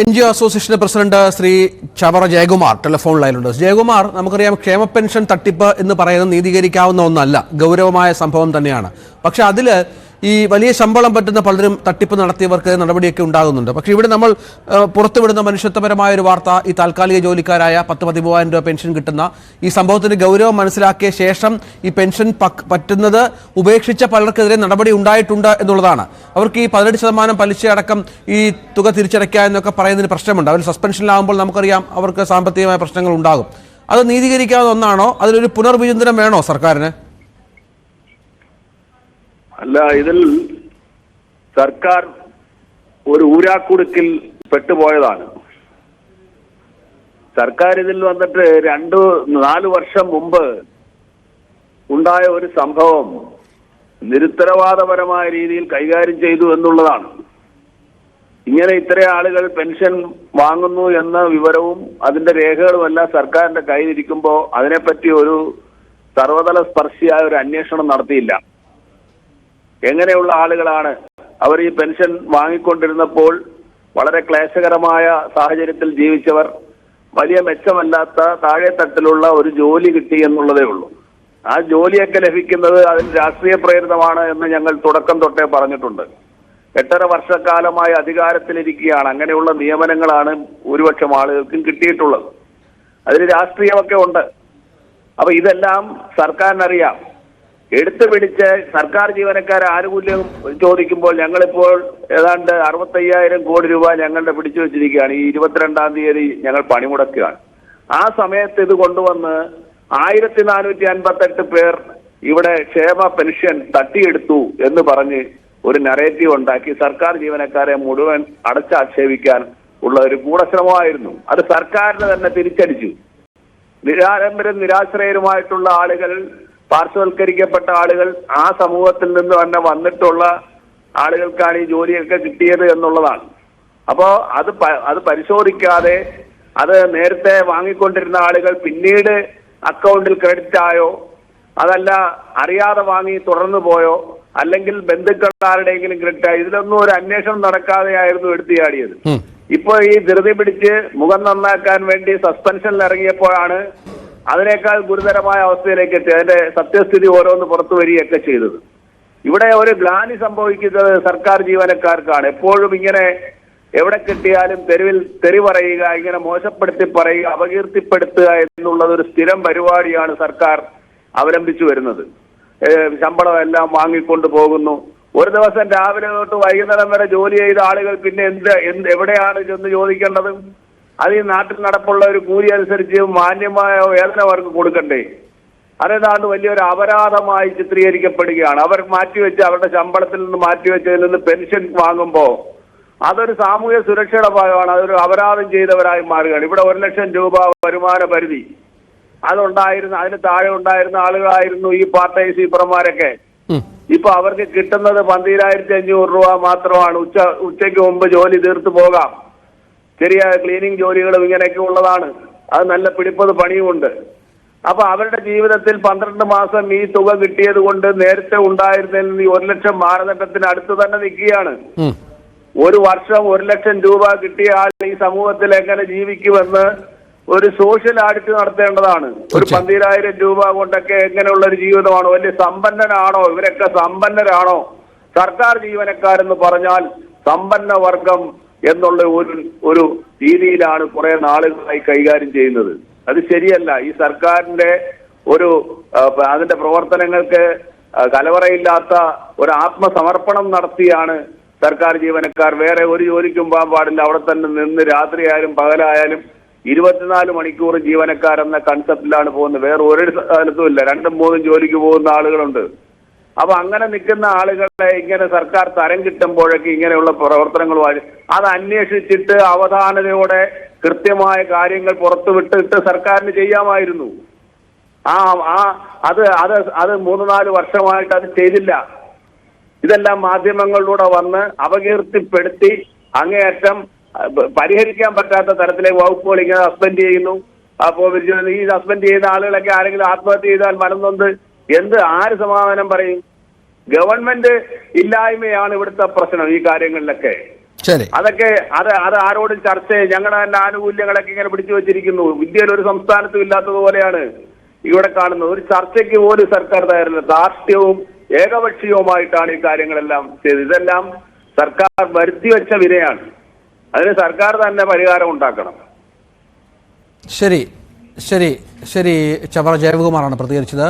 NGO അസോസിയേഷന്റെ president Shri Chavara Jayakumar telephone ലൈനിലുണ്ട്. Jayakumar, നമുക്കറിയാം ക്ഷേമ പെൻഷൻ തട്ടിപ്പ് എന്ന് പറയുന്നത് നീതീകരിക്കാവുന്ന ഒന്നല്ല, ഗൗരവമായ സംഭവം തന്നെയാണ്. പക്ഷെ അതിൽ ഈ വലിയ ശമ്പളം പറ്റുന്ന പലരും തട്ടിപ്പ് നടത്തിയവർക്ക് നടപടിയൊക്കെ ഉണ്ടാകുന്നുണ്ട്. പക്ഷേ ഇവിടെ നമ്മൾ പുറത്തുവിടുന്ന മനുഷ്യത്വപരമായ ഒരു വാർത്ത, ഈ താൽക്കാലിക ജോലിക്കാരായ 10-13,000 രൂപ പെൻഷൻ കിട്ടുന്ന ഈ സംഭവത്തിന്റെ ഗൗരവം മനസ്സിലാക്കിയ ശേഷം ഈ പെൻഷൻ പറ്റുന്നത് ഉപേക്ഷിച്ച പലർക്കെതിരെ നടപടി ഉണ്ടായിട്ടുണ്ട് എന്നുള്ളതാണ്. അവർക്ക് ഈ 18% പലിശയടക്കം ഈ തുക തിരിച്ചടയ്ക്കുക എന്നൊക്കെ പറയുന്നതിന് പ്രശ്നമുണ്ട്. അവർ സസ്പെൻഷനിലാകുമ്പോൾ നമുക്കറിയാം അവർക്ക് സാമ്പത്തികമായ പ്രശ്നങ്ങൾ ഉണ്ടാകും. അത് നീതീകരിക്കാവുന്ന ഒന്നാണോ? അതിലൊരു പുനർവിചിന്തനം വേണോ സർക്കാരിന്? അല്ല, ഇതിൽ സർക്കാർ ഒരു ഊരാക്കുടുക്കിൽ പെട്ടുപോയതാണ്. സർക്കാർ ഇതിൽ വന്നിട്ട് 2-4 വർഷം മുമ്പ് ഉണ്ടായ ഒരു സംഭവം നിരുത്തരവാദപരമായ രീതിയിൽ കൈകാര്യം ചെയ്തു എന്നുള്ളതാണ്. ഇങ്ങനെ ഇത്ര ആളുകൾ പെൻഷൻ വാങ്ങുന്നു എന്ന വിവരവും അതിന്റെ രേഖകളുമെല്ലാം സർക്കാരിന്റെ കയ്യിലിരിക്കുമ്പോൾ അതിനെപ്പറ്റി ഒരു സർവതല സ്പർശിയായ ഒരു അന്വേഷണം നടത്തിയില്ല. എങ്ങനെയുള്ള ആളുകളാണ് അവർ? ഈ പെൻഷൻ വാങ്ങിക്കൊണ്ടിരുന്നപ്പോൾ വളരെ ക്ലേശകരമായ സാഹചര്യത്തിൽ ജീവിച്ചവർ, വലിയ മെച്ചമല്ലാത്ത താഴെത്തട്ടിലുള്ള ഒരു ജോലി കിട്ടി എന്നുള്ളതേ ഉള്ളൂ. ആ ജോലിയൊക്കെ ലഭിക്കുന്നത് അതിന് രാഷ്ട്രീയ പ്രേരിതമാണ് എന്ന് ഞങ്ങൾ തുടക്കം തൊട്ടേ പറഞ്ഞിട്ടുണ്ട്. 8.5 വർഷക്കാലമായി അധികാരത്തിലിരിക്കുകയാണ്. അങ്ങനെയുള്ള നിയമനങ്ങളാണ് ഭൂരിപക്ഷം ആളുകൾക്കും കിട്ടിയിട്ടുള്ളത്. അതിൽ രാഷ്ട്രീയമൊക്കെ ഉണ്ട്. അപ്പൊ ഇതെല്ലാം സർക്കാരിനറിയാം. എടുത്തു പിടിച്ച് സർക്കാർ ജീവനക്കാരെ ആനുകൂല്യം ചോദിക്കുമ്പോൾ ഞങ്ങളിപ്പോൾ ഏതാണ്ട് 65,000 കോടി രൂപ ഞങ്ങളുടെ പിടിച്ചു വെച്ചിരിക്കുകയാണ്. ഈ 22-ാം തീയതി ഞങ്ങൾ പണിമുടക്കുകയാണ്. ആ സമയത്ത് ഇത് കൊണ്ടുവന്ന് 1458 പേർ ഇവിടെ ക്ഷേമ പെൻഷൻ തട്ടിയെടുത്തു എന്ന് പറഞ്ഞ് ഒരു നറേറ്റീവ് ഉണ്ടാക്കി സർക്കാർ ജീവനക്കാരെ മുഴുവൻ അടച്ചാക്ഷേപിക്കാൻ ഉള്ള ഒരു ഗൂഢശ്രമമായിരുന്നു. അത് സർക്കാരിന് തന്നെ തിരിച്ചടിച്ചു. നിരാലംബരും നിരാശ്രയരുമായിട്ടുള്ള ആളുകൾ, പാർശ്വവൽക്കരിക്കപ്പെട്ട ആളുകൾ, ആ സമൂഹത്തിൽ നിന്ന് തന്നെ വന്നിട്ടുള്ള ആളുകൾക്കാണ് ഈ ജോലിയൊക്കെ കിട്ടിയത് എന്നുള്ളതാണ്. അപ്പോൾ അത് പരിശോധിക്കാതെ അത് നേരത്തെ വാങ്ങിക്കൊണ്ടിരുന്ന ആളുകൾ പിന്നീട് അക്കൗണ്ടിൽ ക്രെഡിറ്റ് ആയോ, അതല്ല അറിയാതെ വാങ്ങി തുടർന്നു പോയോ, അല്ലെങ്കിൽ ബന്ധുക്കളാരുടെയെങ്കിലും ക്രെഡിറ്റ് ആയോ, ഇതിലൊന്നും ഒരു അന്വേഷണം നടക്കാതെയായിരുന്നു എടുത്തിയാടിയത്. ഇപ്പൊ ഈ ധൃതി പിടിച്ച് മുഖം നന്നാക്കാൻ വേണ്ടി സസ്പെൻഷനിൽ ഇറങ്ങിയപ്പോഴാണ് അതിനേക്കാൾ ഗുരുതരമായ അവസ്ഥയിലേക്ക് എത്തി. അതിന്റെ സത്യസ്ഥിതി ഓരോന്ന് പുറത്തു വരികയൊക്കെ ചെയ്തത്. ഇവിടെ ഒരു ഗ്ലാനി സംഭവിക്കുന്നത് സർക്കാർ ജീവനക്കാർക്കാണ്. എപ്പോഴും ഇങ്ങനെ എവിടെ കിട്ടിയാലും തെരുവിൽ തെറി പറയുക, ഇങ്ങനെ മോശപ്പെടുത്തി പറയുക, അപകീർത്തിപ്പെടുത്തുക എന്നുള്ളത് ഒരു സ്ഥിരം പരിപാടിയാണ് സർക്കാർ അവലംബിച്ചു വരുന്നത്. ശമ്പളം എല്ലാം വാങ്ങിക്കൊണ്ട് പോകുന്നു. ഒരു ദിവസം രാവിലെ തൊട്ട് വൈകുന്നേരം വരെ ജോലി ചെയ്ത ആളുകൾ പിന്നെ എവിടെയാണ് ചെന്ന് ചോദിക്കേണ്ടത്? അത് ഈ നാട്ടിൽ നടപ്പുള്ള ഒരു കൂലി അനുസരിച്ച് മാന്യമായ വേതനം അവർക്ക് കൊടുക്കണ്ടേ? അതേതാണ്ട് വലിയൊരു അപരാധമായി ചിത്രീകരിക്കപ്പെടുകയാണ്. അവർ മാറ്റിവെച്ച് അവരുടെ ശമ്പളത്തിൽ നിന്ന് മാറ്റിവെച്ചതിൽ നിന്ന് പെൻഷൻ വാങ്ങുമ്പോൾ അതൊരു സാമൂഹ്യ സുരക്ഷയുടെ ഭാഗമാണ്. അതൊരു അപരാധം ചെയ്തവരായി മാറുകയാണ്. ഇവിടെ 1 ലക്ഷം രൂപ വരുമാന പരിധി അതുണ്ടായിരുന്ന, അതിന് താഴെ ഉണ്ടായിരുന്ന ആളുകളായിരുന്നു ഈ പാർട്ട് ടൈം സ്വീപ്പർമാരൊക്കെ. ഇപ്പൊ അവർക്ക് കിട്ടുന്നത് 12,500 രൂപ മാത്രമാണ്. ഉച്ചയ്ക്ക് മുമ്പ് ജോലി തീർത്തു പോകാം. ശരിയായ ക്ലീനിങ് ജോലികളും ഇങ്ങനെയൊക്കെ ഉള്ളതാണ്. അത് നല്ല പിടിപ്പത് പണിയുമുണ്ട്. അപ്പൊ അവരുടെ ജീവിതത്തിൽ 12 മാസം ഈ തുക കിട്ടിയത് കൊണ്ട് നേരത്തെ ഉണ്ടായിരുന്നതിൽ നിന്ന് 1 ലക്ഷം മാനദണ്ഡത്തിന് അടുത്ത് തന്നെ നിൽക്കുകയാണ്. ഒരു വർഷം 1 ലക്ഷം രൂപ കിട്ടിയ ആൾ ഈ സമൂഹത്തിൽ എങ്ങനെ ജീവിക്കുമെന്ന് ഒരു സോഷ്യൽ ആഡിറ്റ് നടത്തേണ്ടതാണ്. ഒരു 12,000 രൂപ കൊണ്ടൊക്കെ എങ്ങനെയുള്ള ഒരു ജീവിതമാണോ? വലിയ സമ്പന്നനാണോ? ഇവരൊക്കെ സമ്പന്നരാണോ? സർക്കാർ ജീവനക്കാരെന്ന് പറഞ്ഞാൽ സമ്പന്ന വർഗം എന്നുള്ള ഒരു രീതിയിലാണ് കുറെ നാളുകളായി കൈകാര്യം ചെയ്യുന്നത്. അത് ശരിയല്ല. ഈ സർക്കാരിന്റെ അതിന്റെ പ്രവർത്തനങ്ങൾക്ക് കലവറയില്ലാത്ത ഒരു ആത്മസമർപ്പണം നടത്തിയാണ് സർക്കാർ ജീവനക്കാർ. വേറെ ഒരു ജോലിക്കും പോകാൻ പാടില്ല. അവിടെ തന്നെ നിന്ന് രാത്രിയായാലും പകലായാലും 24 മണിക്കൂർ ജീവനക്കാരെന്ന കൺസെപ്റ്റിലാണ് പോകുന്നത്. വേറെ ഒരു സ്ഥലത്തും ഇല്ല. 2-3 ജോലിക്ക് പോകുന്ന ആളുകളുണ്ട്. അപ്പൊ അങ്ങനെ നിൽക്കുന്ന ആളുകളെ ഇങ്ങനെ സർക്കാർ തരം കിട്ടുമ്പോഴൊക്കെ ഇങ്ങനെയുള്ള പ്രവർത്തനങ്ങളുമായി അത് അന്വേഷിച്ചിട്ട് അവധാനതയോടെ കൃത്യമായ കാര്യങ്ങൾ പുറത്തുവിട്ടിട്ട് സർക്കാരിന് ചെയ്യാമായിരുന്നു. അത് 3-4 വർഷമായിട്ട് അത് ചെയ്തില്ല. ഇതെല്ലാം മാധ്യമങ്ങളിലൂടെ വന്ന് അപകീർത്തിപ്പെടുത്തി അങ്ങേയറ്റം പരിഹരിക്കാൻ പറ്റാത്ത തരത്തിലേക്ക് വകുപ്പുകൾ ഇങ്ങനെ സസ്പെൻഡ് ചെയ്യുന്നു. അപ്പോൾ ഈ സസ്പെൻഡ് ചെയ്യുന്ന ആളുകളൊക്കെ ആരെങ്കിലും ആത്മഹത്യ ചെയ്താൽ മനംനൊന്ത് ആര് സമാധാനം പറയും? ഗവൺമെന്റ് ഇല്ലായ്മയാണ് ഇവിടുത്തെ പ്രശ്നം. ഈ കാര്യങ്ങളിലൊക്കെ ശരി. അതൊക്കെ അത് ആരോടും ചർച്ച ഞങ്ങളുടെ തന്നെ ആനുകൂല്യങ്ങളൊക്കെ ഇങ്ങനെ പിടിച്ചു വെച്ചിരിക്കുന്നു. ഇന്ത്യയിൽ ഒരു സംസ്ഥാനത്തും ഇല്ലാത്തതുപോലെയാണ് ഇവിടെ കാണുന്നത്. ഒരു ചർച്ചയ്ക്ക് പോലും സർക്കാർ തയ്യാറല്ല. ധാർഷ്ട്യവും ഏകപക്ഷീയവുമായിട്ടാണ് ഈ കാര്യങ്ങളെല്ലാം ചെയ്തത്. ഇതെല്ലാം സർക്കാർ വരുത്തി വെച്ച വിനയാണ്. അതിന് സർക്കാർ തന്നെ പരിഹാരം ഉണ്ടാക്കണം. ശരി ശരി ശരി ചവറ ജയകുമാറാണ് പ്രതികരിച്ചത്.